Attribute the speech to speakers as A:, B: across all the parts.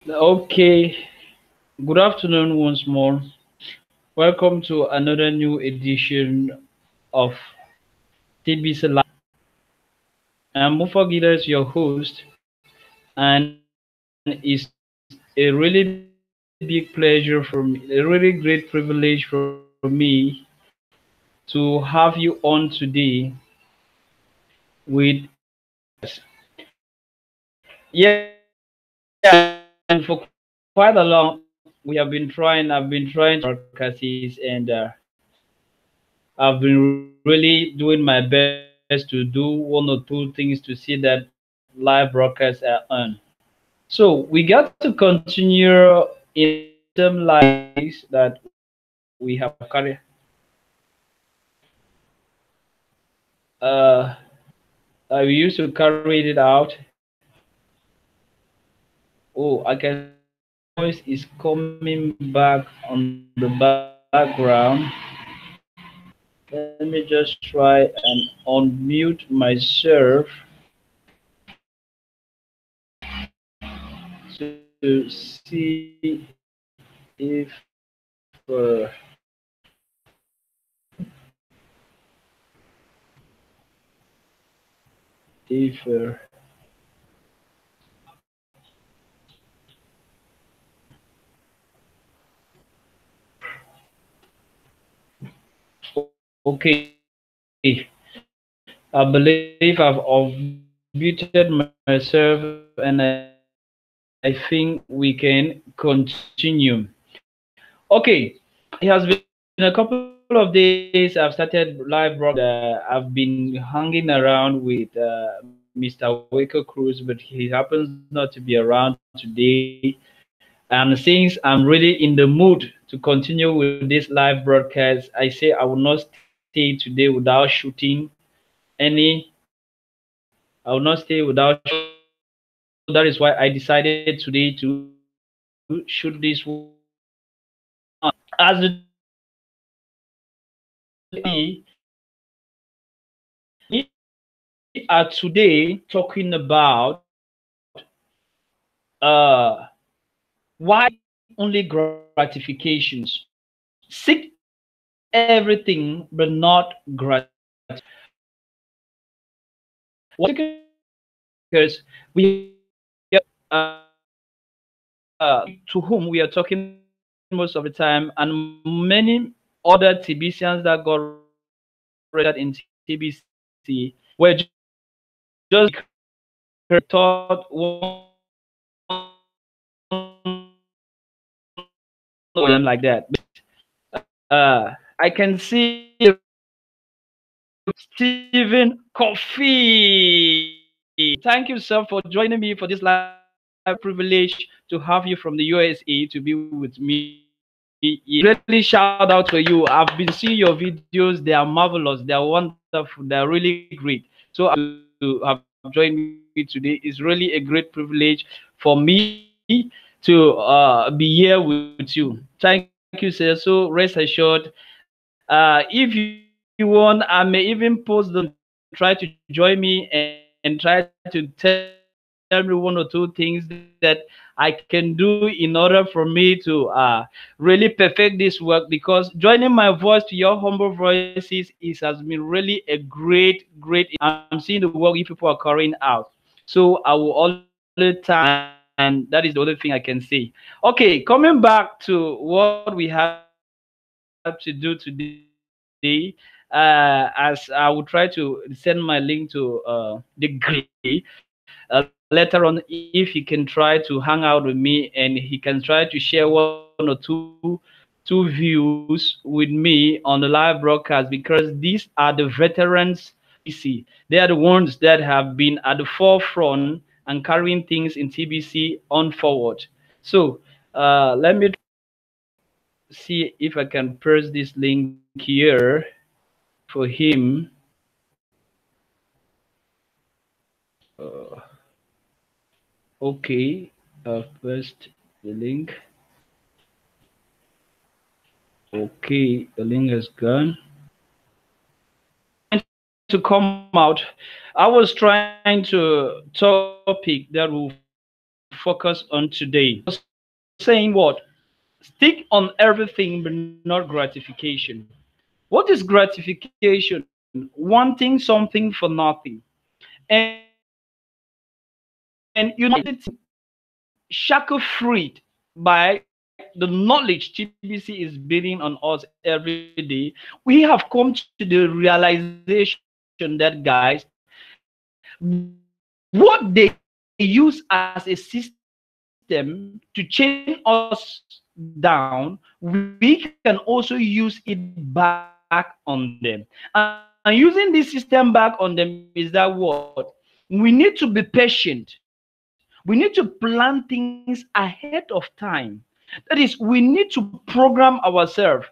A: Okay, good afternoon once more. Welcome to another new edition of TBC Live. I'm Mufagidas, your host, and it's a really big pleasure for me, a really great privilege for me to have you on today with yeah, and for quite a long I've been trying to broadcast and I've been really doing my best to do one or two things to see that live broadcasts are on. So we got to continue in some lives that we have carried. Uh, we used to carry it out. Oh, I can see voice is coming back on the background. Let me just try and unmute myself to see if if okay. I believe I've unmuted myself and I think we can continue. Okay, it has been a couple of days. I've started live broadcast. I've been hanging around with Mr. Waker Cruz, but he happens not to be around today. And since I'm really in the mood to continue with this live broadcast, I say I will not stay today without shooting any. I will not stay without shooting. So that is why I decided today to shoot this one. As the we are today talking about uh, why only gratifications. Seek everything but not gratification. Why? Because we to whom we are talking most of the time, and many other TBCians that got registered in TBC were just thought them like that. I can see Stephen Coffee. Thank you, sir, for joining me for this live privilege to have you from the USA to be with me. Really shout out to you. I've been seeing your videos. They are marvelous. They are wonderful. They are really great. So to have joined me today is really a great privilege for me to be here with you. Thank you, sir. So rest assured, if you want, I may even post the try to join me and try to tell me one or two things that I can do in order for me to really perfect this work. Because joining my voice to your humble voices has been really a great I'm seeing the work you people are carrying out. So I will always thank you, and that is the only thing I can say. Okay, coming back to what we have to do today, as I will try to send my link to the grade later on, if he can try to hang out with me and he can try to share one or two views with me on the live broadcast, because these are the veterans TBC. They are the ones that have been at the forefront and carrying things in TBC on forward. So let me see if I can press this link here for him. Uh, okay, first the link. Okay, the link has gone. To come out, I was trying to topic that will focus on today. I was saying what? Stick on everything but not gratification. What is gratification? Wanting something for nothing. And you know, shackle freed by the knowledge TBC is building on us every day, we have come to the realization that, guys, what they use as a system to chain us down, we can also use it back on them. And using this system back on them is that what? We need to be patient. We need to plant things ahead of time. That is, we need to program ourselves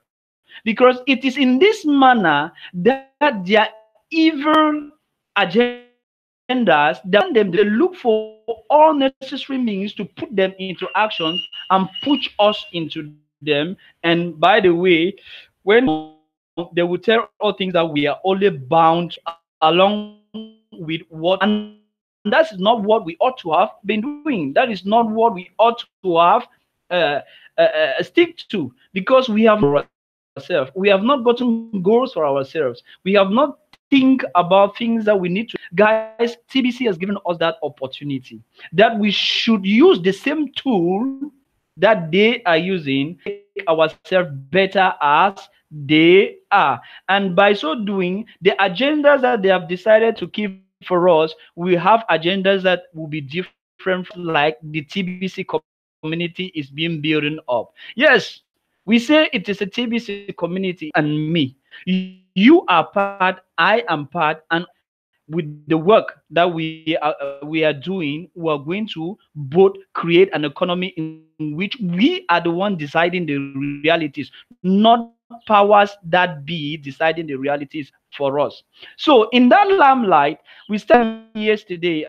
A: because it is in this manner that their evil agendas, their plan them, they look for all necessary means to put them into actions and push us into them. And by so doing, they are trying to push us into them. And by the way, when they will tell all things that we are only bound along with what, and that is not what we ought to have been doing. That is not what we ought to have stick to, because we have not gotten ourselves. We have not gotten goals for ourselves. We have not think about things that we need to. Guys, TBC has given us that opportunity that we should use the same tool that they are using, make ourselves better as they are. And by so doing, the agendas that they have decided to keep for us, we have agendas that will be different from like the TBC community is being building up. Yes, we say it is a TBC community, and me. You are part, I am part, and with the work that we are doing, we are going to both create an economy in which we are the one deciding the realities, not powers that be deciding the realities for us. So in that limelight, we started yesterday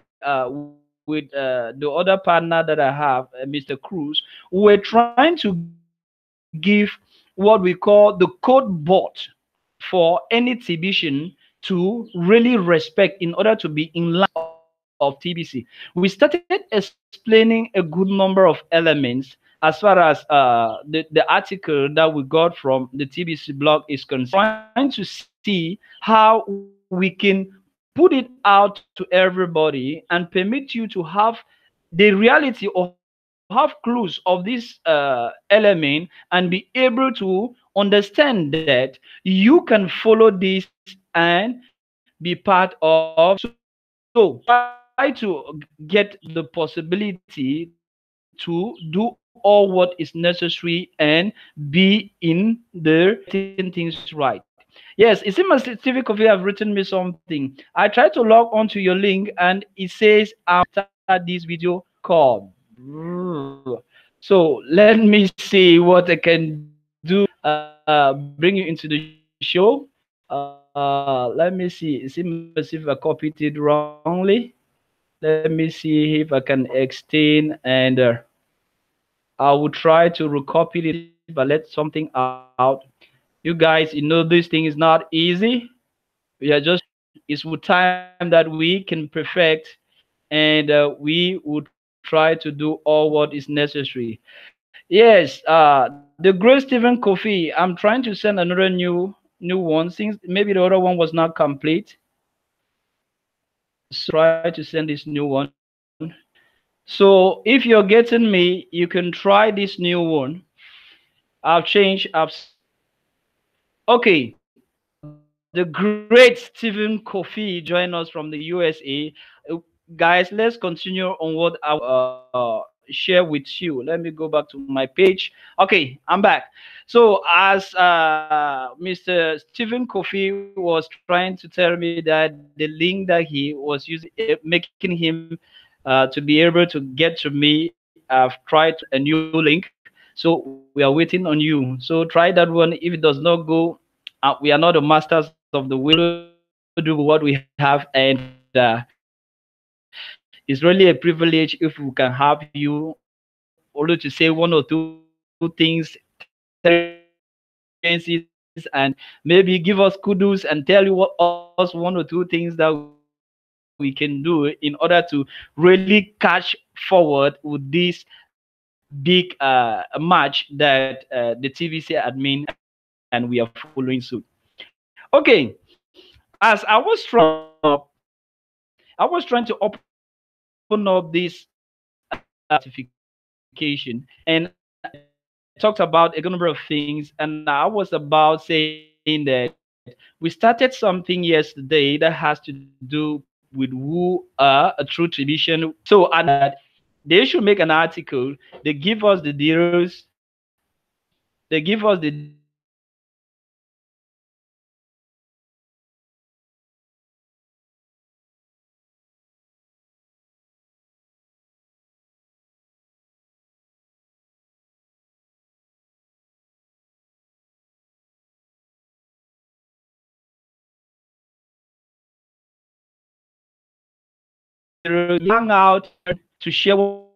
A: with the other partner that I have, Mr. Cruz. We're trying to give what we call the code bot for any exhibition to really respect in order to be in line with the requirements of TBC. We started explaining a good number of elements as far as the article that we got from the TBC blog is concerned. We are trying to see how we can put it out to everybody and permit you to have the reality or have clues of this element and be able to understand that you can follow this and be part of TBC. So try to get the possibility to do all what is necessary and be in the getting things right. Yes, it seems as Stevie Coffee have written me something. I tried to log onto your link and it says I'm start this video call. So let me see what I can do bring you into the show. Let me see. It seems as if I copied it wrongly. Let me see if I can extend and I will try to recopy it if I let something out. You guys, you know this thing is not easy. We are just it's with time that we can perfect, and we will try to do all what is necessary. Yes, the great Stephen Kofi. I'm trying to send another new one since maybe the other one was not complete. So try to send this new one. So if you're getting me, you can try this new one. Okay, the great Stephen Kofi join us from the USA. Guys, let's continue on what I share with you. Let me go back to my page. Okay, I'm back. So as Mr. Stephen Kofi was trying to tell me that the link that he was using, making him to be able to get to me, I've tried a new link. So we are waiting on you. So try that one. If it does not go, we are not the masters of the world. We can only do what we have, and it's really a privilege if we can have you, although to say one or two things, tell us what are your experiences, and maybe give us kudos and tell you what us one or two things that we can do in order to really catch fire with the TBC community. forward with this big match that the TBC admin and we are following suit. Okay, as I was I was trying to open up this gratification, and I talked about a good number of things, and I was about saying that we started something yesterday that has to do with who are a true tradition. So, and I was saying that they should make an article. They give us the deals, they give us the deals, you hang out to share what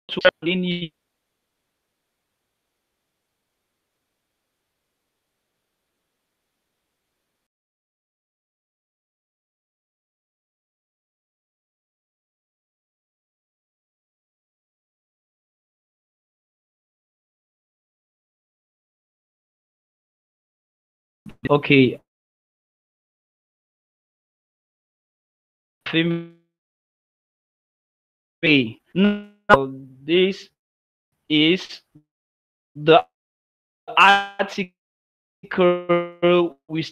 A: you have to share. Okay, now this is the article we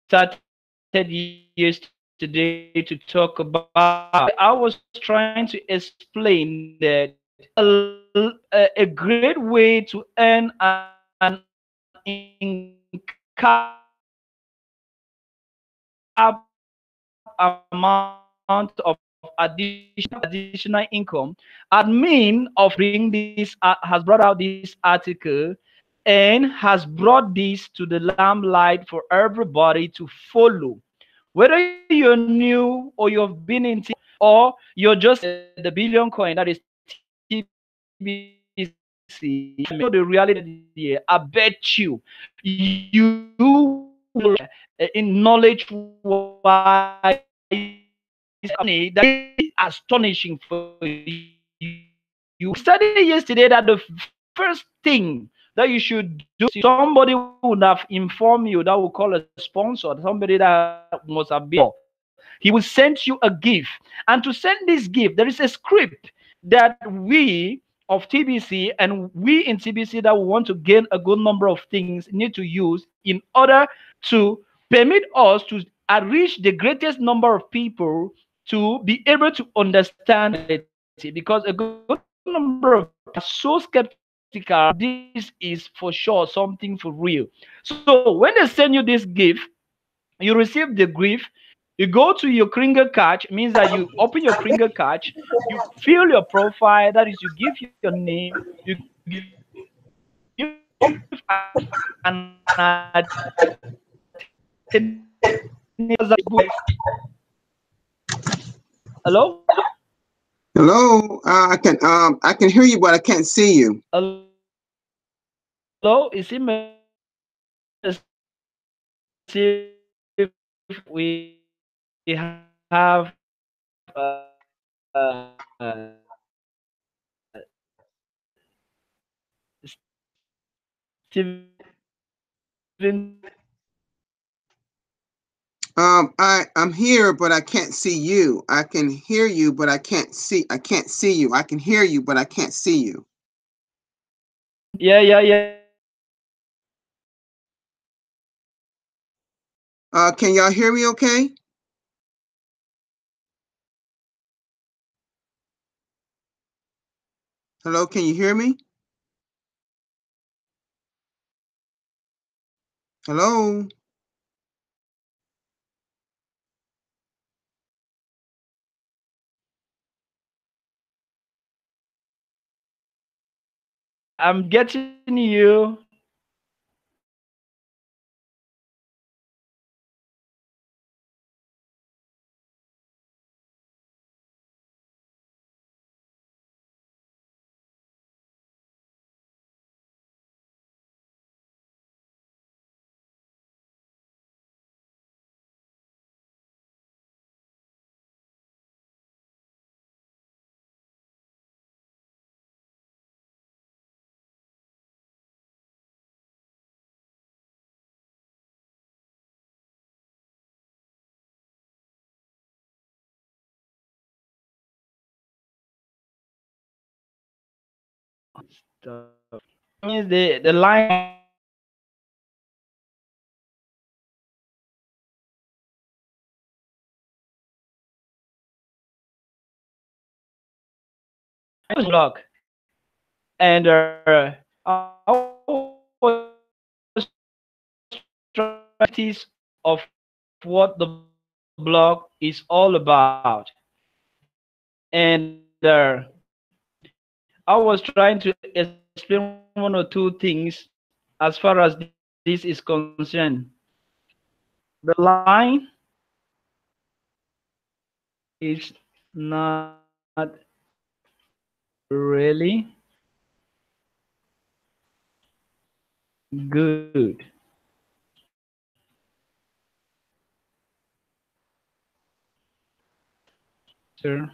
A: started yesterday to talk about. I was trying to explain that a great way to earn an incap amount of additional income. Admin of has brought out this article and has brought this to the limelight for everybody to follow. Whether you're new or you've been in or you're just the billion coin that is TBC, know the reality here. I bet you will in knowledge wise money that is astonishing for you. We studied yesterday that the first thing that you should do, somebody would have informed you, that will call a sponsor, somebody that must have been he will send you a gift. And to send this gift, there is a script that we of TBC and we in TBC that want to gain a good number of things need to use in order to permit us to reach the greatest number of people to be able to understand reality, because a good number of people are so skeptical this is for sure something for real. So when they send you this gift, you receive the gift, you go to your Kringer catch, means that you open your Kringer catch, you fill your profile, that is, you give your name, you give an attendance hello,
B: Hello, I can hear you, but I can't see you.
A: hello, it seems as if we have Steven.
B: I'm here, but I can't see you. I can hear you, but I can't see you. I can hear you, but I can't see you. Can y'all hear me okay? Hello, can you hear me? Hello?
A: I'm getting you. Stop. Means the line block, and I was trying of what the block is all about, and I was trying to explain one or two things as far as this is concerned. The line is not really good, sir.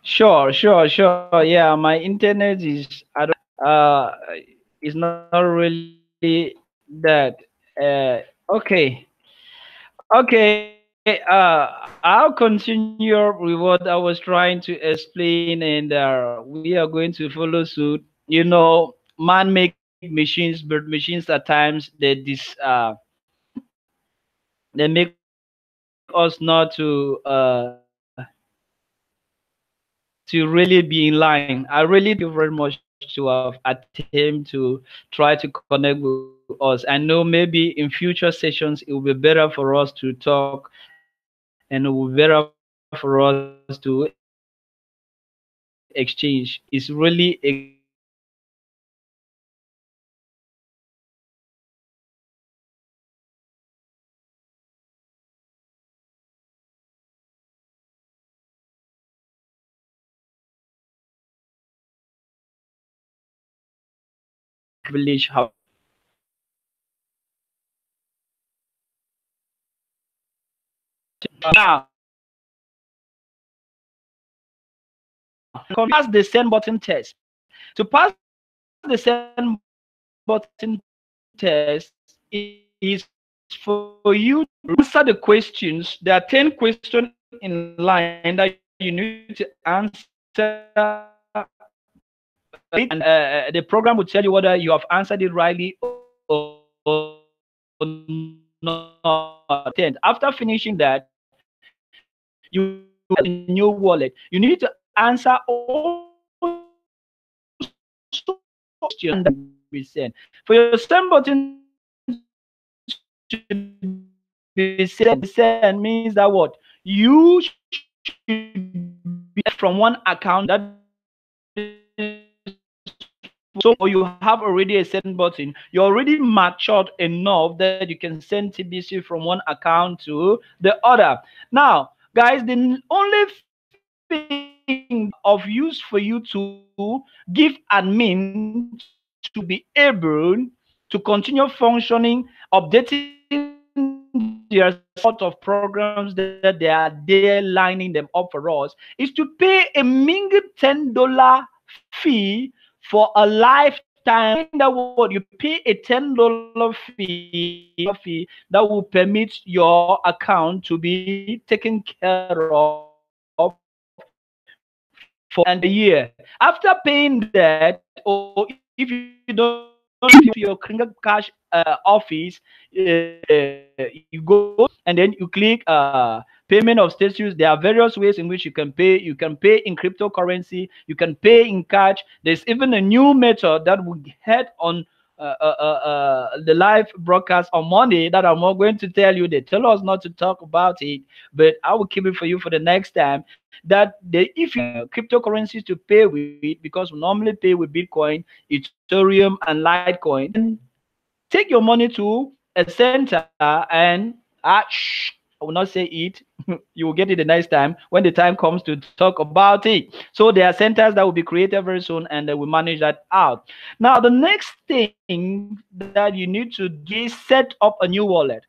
A: Sure. Yeah, my internet is, I don't, is not really that. Okay. I'll continue with what I was trying to explain, and we are going to follow suit. You know, man make machines, but machines at times they make us not to really be in line. I really thank you very much to have attempt to try to connect with us. I know maybe in future sessions it will be better for us to talk, and it will be better for us to exchange. It's really a great privilege. Now, pass the send button test. To pass the send button test is for you to answer the questions. There are 10 questions in line that you need to answer. And the program will tell you whether you have answered it rightly or not. After finishing that, you will get a new wallet. You need to answer all questions that we send. For your send button to be sent means that what you should be from one account that so or you have already a send button, you're already matured enough that you can send TBC from one account to the other. Now, guys, the only thing of use for you to give admin to be able to continue functioning, updating their sort of programs that they are there lining them up for us, is to pay a mingle $10 fee for a lifetime. That what you pay a $10 fee that will permit your account to be taken care of for and a year. After paying that, or if you don't want to pay to your Kringa Cash office, you go and then you click payment of status. There are various ways in which you can pay. You can pay in cryptocurrency, you can pay in cash. There's even a new method that we had on the live broadcast on Monday that I'm not going to tell you. They tell us not to talk about it, but I will keep it for you for the next time. That if you want cryptocurrencies to pay with, because we normally pay with Bitcoin, Ethereum, and Litecoin, take your money to a center and I will not say it. You will get it the next time when the time comes to talk about it. So there are centers that will be created very soon and they will manage that out. Now, the next thing that you need to do is set up a new wallet.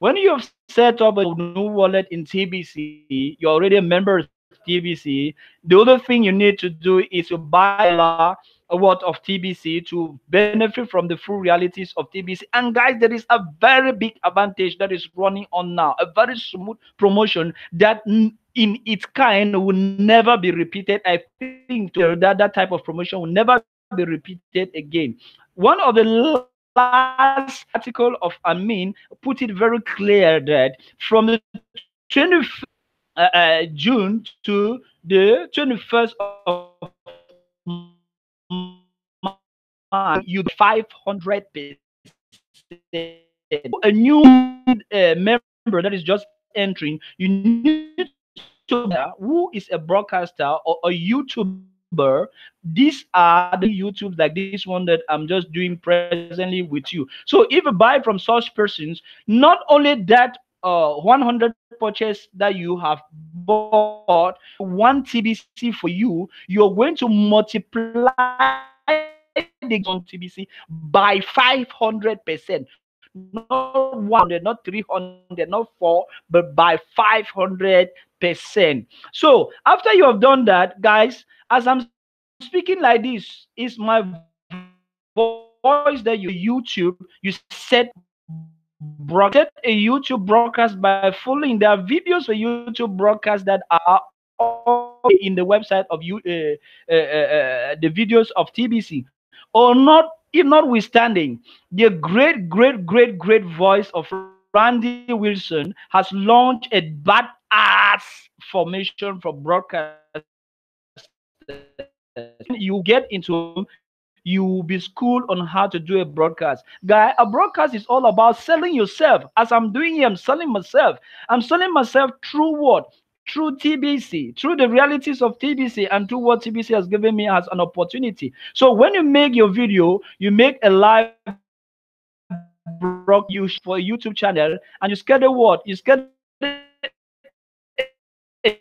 A: When you have set up a new wallet in TBC, you're already a member TBC. The other thing you need to do is to buy a lot of TBC to benefit from the full realities of TBC. And guys, there is a very big advantage that is running on now, a very smooth promotion that in its kind will never be repeated. I think that type of promotion will never be repeated again. One of the last article of Amin put it very clear that from the 21st June to the 21st of March, you 500%. A new member that is just entering, you need to who is a broadcaster or a YouTuber. These are the YouTubes like this one that I'm just doing presently with you. So if you buy from such persons, not only that 100 purchase that you have bought will be 1 TBC for you, you're going to multiply the on TBC by 500%. Not 100, not 300, not 4, but by 500%. So after you have done that, guys, as I'm speaking like this, is my voice that you YouTube, you set broadcast. You set a YouTube broadcast by following. There are videos for YouTube broadcasts that are already in the website of you, the videos of TBC, or not. If notwithstanding, the great voice of Randy Wilson has launched a badass formation for broadcasters. You get into you will be schooled on how to do a broadcast. Guy, a broadcast is all about selling yourself. As I'm doing here, I'm selling myself. I'm selling myself through what? Through TBC, through the realities of TBC, and through what TBC has given me as an opportunity. So when you make your video, you make a live broadcast you for a YouTube channel, and you schedule what? You schedule a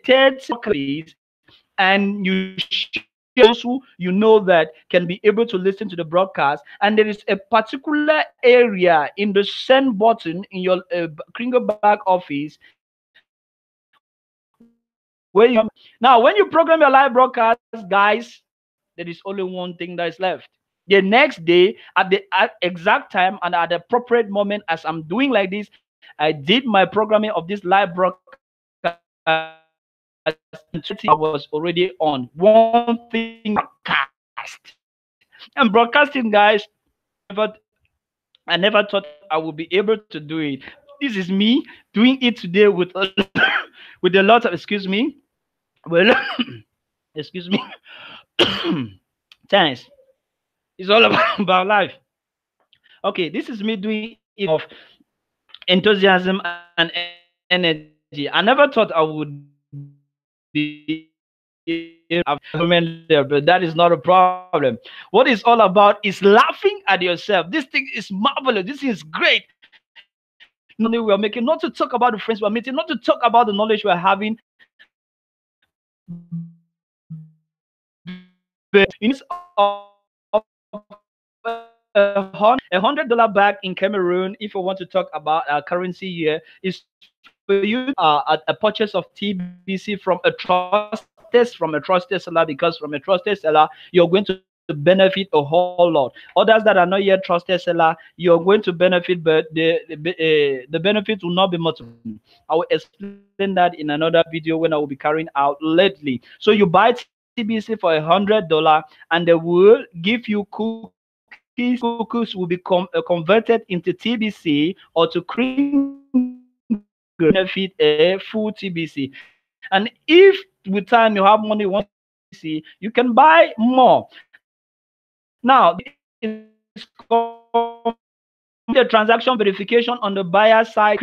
A: 30 and you share those who you know that can be able to listen to the broadcast. And there is a particular area in the send button in your Kringelback office where you now when you program your live broadcast, guys, there is only one thing that is left. The next day at exact time and at the appropriate moment, as I'm doing like this, I did my programming of this live broadcast and 30 hours already on. One thing broadcast. And broadcasting, guys, I never thought I would be able to do it. This is me doing it today with with a lot of, excuse me, well, excuse me, thanks. It's all about life. Okay, this is me doing it of enthusiasm and energy. I never thought I would be able to moment there, but that is not a problem. What is all about is laughing at yourself. This thing is marvelous. This is great. Not to talk about the money we are making, not to talk about the friends we are meeting, not to talk about the knowledge we are having, but in of $100 back in Cameroon, if you want to talk about our currency here, is for you to a purchase of TBC from a trusted seller, because from a trusted seller you're going to benefit a whole lot. Others that are not yet trusted seller, you're going to benefit, but the benefit will not be multiple. I will explain that in another video when I will be carrying out lately. So you buy TBC for $100 and they will give you cookies. Cookies will be converted into TBC or to Kringle benefit a full TBC. And if with time you have money, you want to buy TBC, you can buy more. Now, is the transaction verification on the buyer side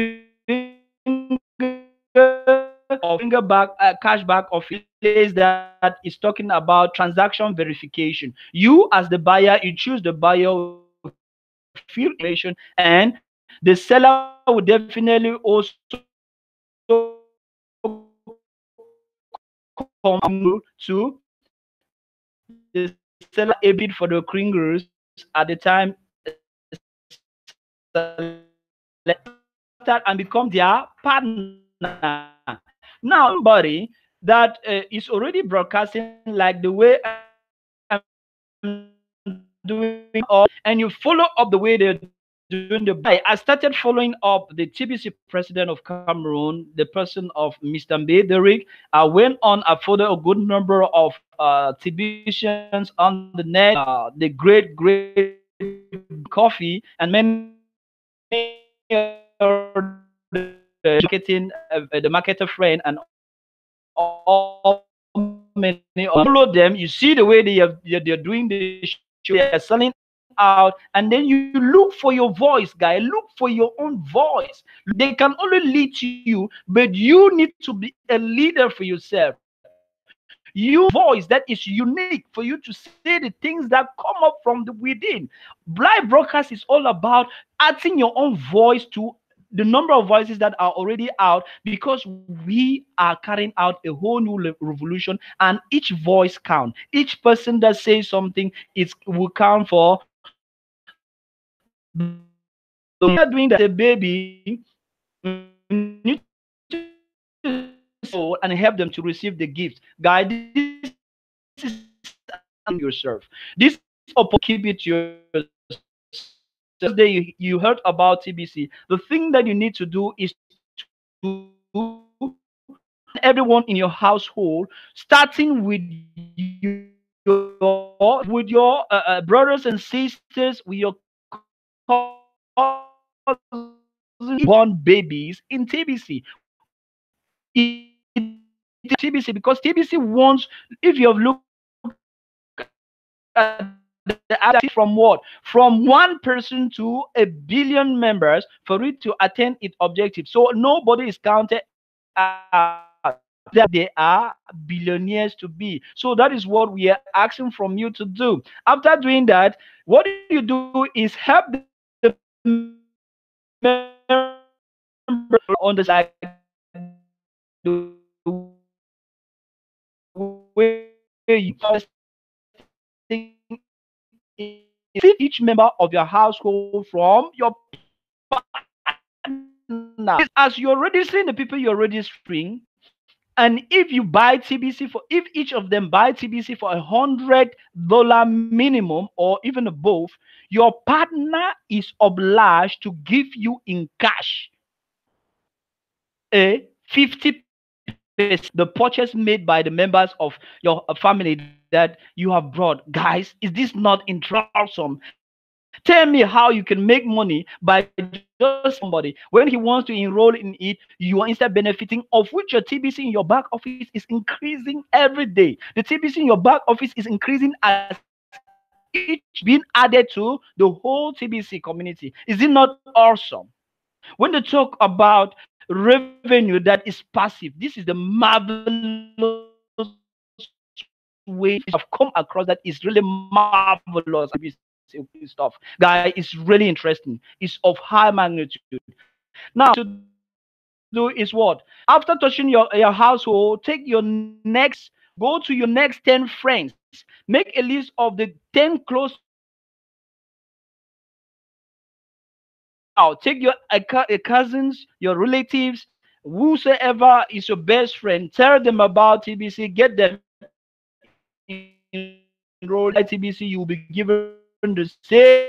A: or finger back cashback of place that is talking about transaction verification. You as the buyer, you choose the buyer, fill information, and the seller will definitely also come to the seller a bid for the kringles at the time start and become their partner. Now somebody that is already broadcasting like the way I'm doing now, and you follow up the way they're doing the broadcast. I started following up the TBC president of Cameroon, the person of Mr. Mbederik. I went on, I followed a good number of exhibitions on the net, the great coffee, and many other marketing, the marketer friend, and all many other. Follow them. You see the way they're doing the show. They are selling out, and then you look for your voice, guy. Look for your own voice. They can only lead to you, but you need to be a leader for yourself. You need to have a voice that is unique for you to say the things that come up from the within. Live broadcast is all about adding your own voice to the number of voices that are already out, because we are carrying out a whole new revolution, and each voice count. Each person that says something is will count for the whole nation. So we are doing that. We are doing that. Baby, we need to sit and help them to receive the gift. Guys, this is an opportunity to keep it yourself. This is an opportunity to keep it yourself. Just the first day you heard about TBC, the thing that you need to do is to warn everyone in your household, starting with your brothers and sisters, with your cousins, born babies in TBC. It is TBC because TBC wants, if you have looked at the from what? From 1% to a billion members for it to attain its objective. So nobody is counted out. They are billionaires to be. So that is what we are asking from you to do. After doing that, what you do is help the members on the way you investing in each member of your household from your partner. As you're registering the people you're registering, and if you buy TBC for, if each of them buy TBC for $100 minimum or even above, your partner is obliged to give you in cash a 50% of the purchase made by the members of your family that you have brought. Guys, is this not interesting? Tell me how you can make money by just somebody when he wants to enroll in it, you are instead benefiting, of which your TBC in your back office is increasing every day. The TBC in your back office is increasing as each being added to the whole TBC community. Is it not awesome? When they talk about revenue that is passive, this is the marvelous way have come across that is really marvelous about TBC stuff. Guy, it's really interesting. It's of high magnitude. Now, what you need to do is what? After touching your household, take your next, go to your next 10 friends, make a list of the 10 closest friends, make a list of the 10 closest friends that you have now. Take your cousins, your relatives, whosoever is your best friend, tell them about TBC, get them enrolled in TBC. If you buy TBC, you will be given the same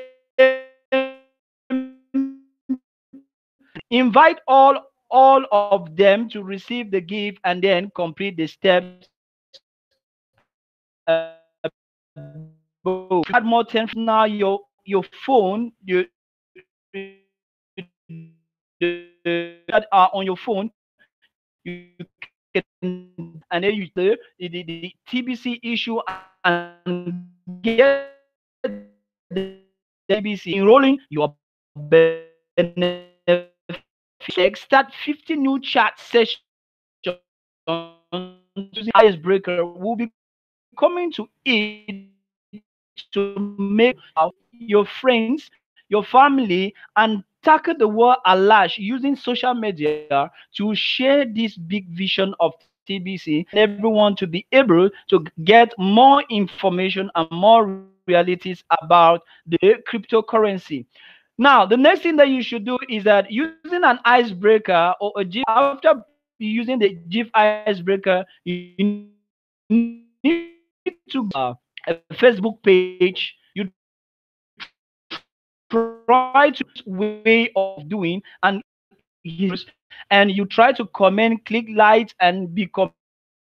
A: invite all of them to receive the gift and then complete the steps above. If you add more 10 now, your phone, that are on your phone, you can and then you the TBC issue and get the TBC enrolling your benefit. Start 50 new chat sessions using icebreaker. We'll be coming to it to make your friends, your family, and tackle the world at large using social media to share this big vision of TBC, everyone to be able to get more information and more realities about the cryptocurrency. Now, the next thing that you should do is that using an icebreaker or a G after using the GIF icebreaker, you need to a Facebook page. You try to way of doing and his and you try to comment, click likes, and be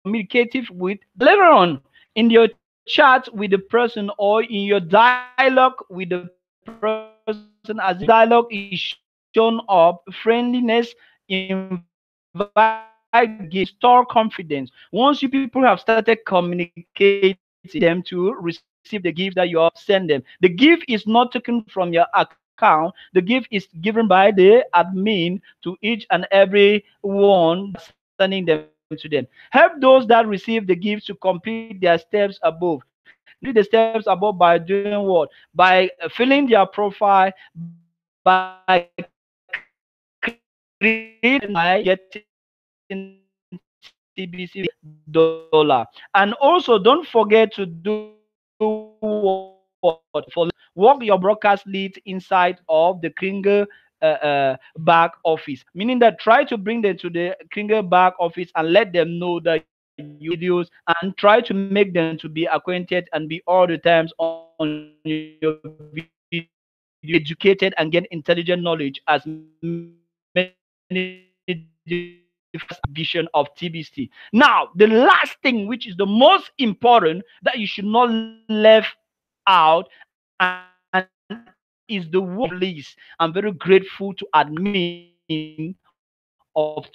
A: communicative with the person. Later on, in your chat with the person or in your dialogue with the person, as the dialogue is shown up, friendliness, invite the gift, store confidence. Once you people have started communicating them to receive the gift that you have sent them, the gift is not taken from your account. The gift is given by the admin to each and every one that are sending them to them. Help those that receive the gift to complete their steps above. Now, complete the steps above by doing what? By filling their profile, by creating their TBC dollar, and also don't forget to do what? Work your broadcast leads inside of the Kringer back office, meaning that try to bring them to the Kringer back office and let them know that you videos, and try to make them to be acquainted and be all the times on your video so that they can be educated and get intelligent knowledge as many different vision of TBC. Now, the last thing, which is the most important that you should not left out, and is the word please. I'm very grateful to admin of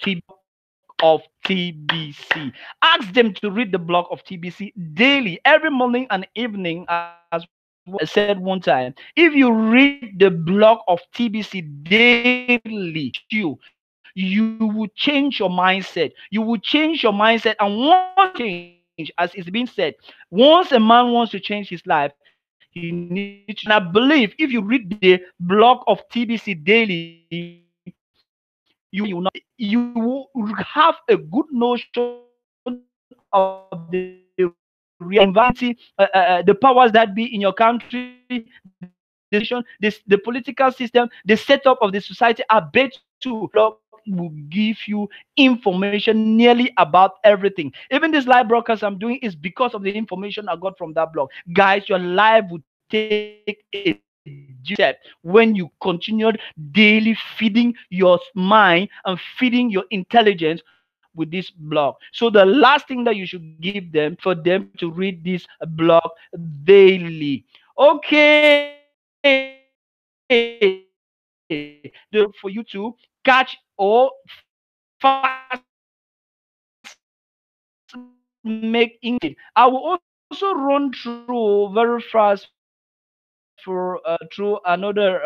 A: TBC. Ask them to read the blog of TBC daily, every morning and evening, as what I said one time. If you read the blog of TBC daily, I promise you will change your mindset. You will change your mindset. And once you change, as it's been said, once a man wants to change his life, he needs to change his mindset. And I believe if you read the blog of TBC daily, you will have a good notion of the reality, the powers that be in your country, the situation, the political system, the setup of the society. I bet you this blog will give you information nearly about everything. Even this live broadcast I'm doing is because of the information I got from that blog. Guys, your life will take a different step when you continued daily feeding your mind and feeding your intelligence with this blog. So the last thing that you should give them for them to read this blog daily. Okay, the last thing I want to say is for you to catch or fast make English. I will also run through very fast through another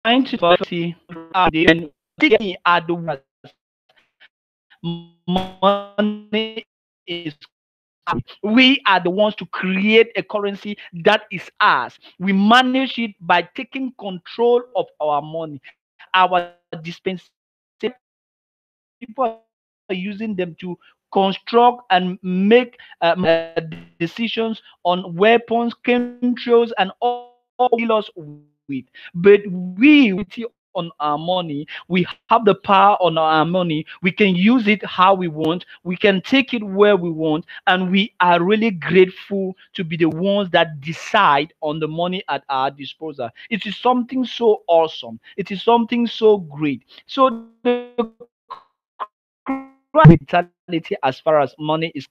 A: trying to see and money is we are the ones to create a currency that is ours. We manage it by taking control of our money. Our dispensation, people are using them to construct and make decisions on weapons, chemtrails, and all kill us with. But on our money, we have the power on our money. We can use it how we want. We can take it where we want, and we are really grateful to be the ones that decide on the money at our disposal. It is something so awesome. It is something so great. So the mentality as far as money is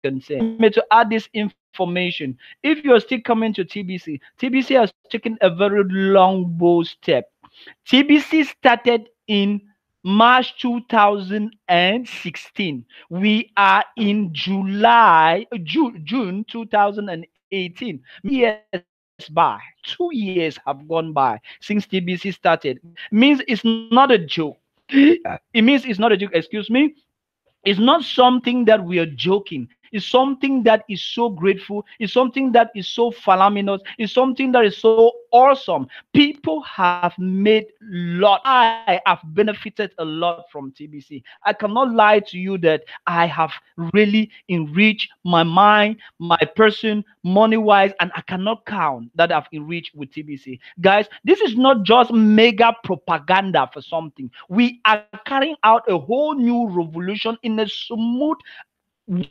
A: concerned. Allow me to add this information. If you're still coming to TBC has taken a very long, bold step. TBC started in March 2016. We are in June 2018. Years by 2 years have gone by since TBC started. Means it's not a joke. It means it's not a joke. Excuse me. It's not something that we are joking. It's something that is so grateful. It's something that is so falaminous. It's something that is so awesome. People have made lot. I have benefited a lot from TBC. I cannot lie to you that I have really enriched my mind, my person, money wise, and I cannot count that I've enriched with TBC. Guys, this is not just mega propaganda for something. We are carrying out a whole new revolution in a smooth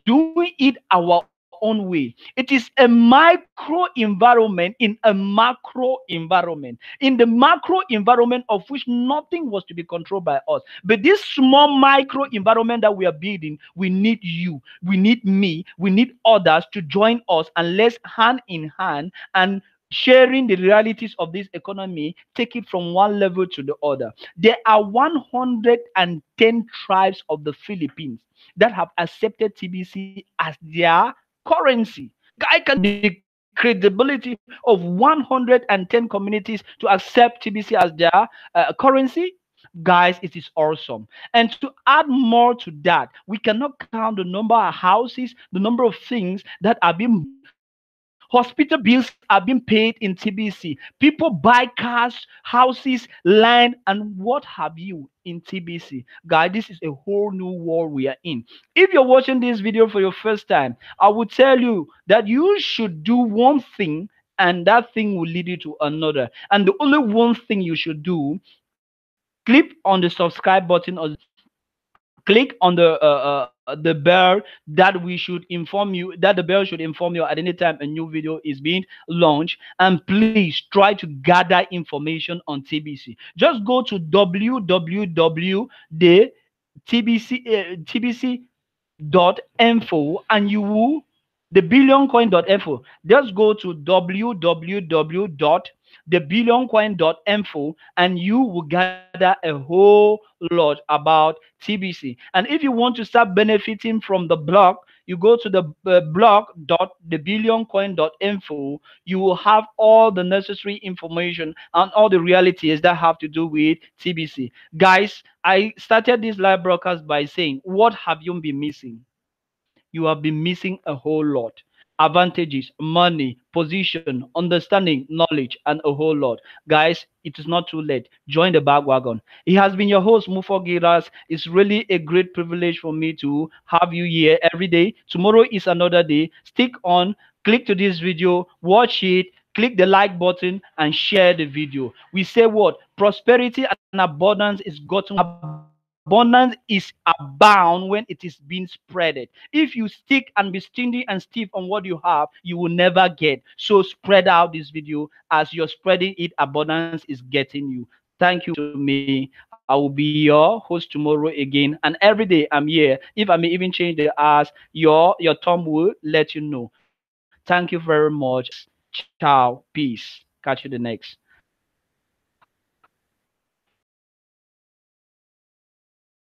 A: doing it our own way. It is a micro environment in a macro environment. In the macro environment of which nothing was to be controlled by us. But this small micro environment that we are building, we need you, we need me, we need others to join us, and let's hand in hand and sharing the realities of this economy, take it from one level to the other. There are 110 tribes of the Philippines that have accepted TBC as their currency. I can the credibility of 110 communities to accept TBC as their currency. Guys, it is awesome. And to add more to that, we cannot count the number of houses, the number of things that are being built. Hospital bills are being paid in TBC. People buy cars, houses, land, and what have you in TBC. Guys, this is a whole new world we are in. If you're watching this video for your first time, I would tell you that you should do one thing, and that thing will lead you to another. And the only one thing you should do, click on the subscribe button or click on the bell that we should inform you that the bell should inform you at any time a new video is being launched, and please try to gather information on TBC. Just go to www the tbc.info and you will the billioncoin.info. Just go to www.thebillioncoin.info and you will gather a whole lot about TBC. And if you want to start benefiting from the blog, you go to the blog.thebillioncoin.info. You will have all the necessary information and all the realities that have to do with TBC. Guys, I started this live broadcast by saying, what have you been missing? You have been missing a whole lot. Advantages, money, position, understanding, knowledge, and a whole lot. Guys, it is not too late. Join the bandwagon. He has been your host, Mufo Giras. It's really a great privilege for me to have you here every day. Tomorrow is another day. Stick on, click to this video, watch it, click the like button, and share the video. We say what? Prosperity and abundance is gotten. Abundance is abound when it is being spreaded. If you stick and be stingy and stiff on what you have, you will never get. So spread out this video. As you're spreading it, abundance is getting you. Thank you to me. I will be your host tomorrow again, and every day I'm here. If I may even change the hours, your thumb will let you know. Thank you very much. Ciao. Peace. Catch you the next.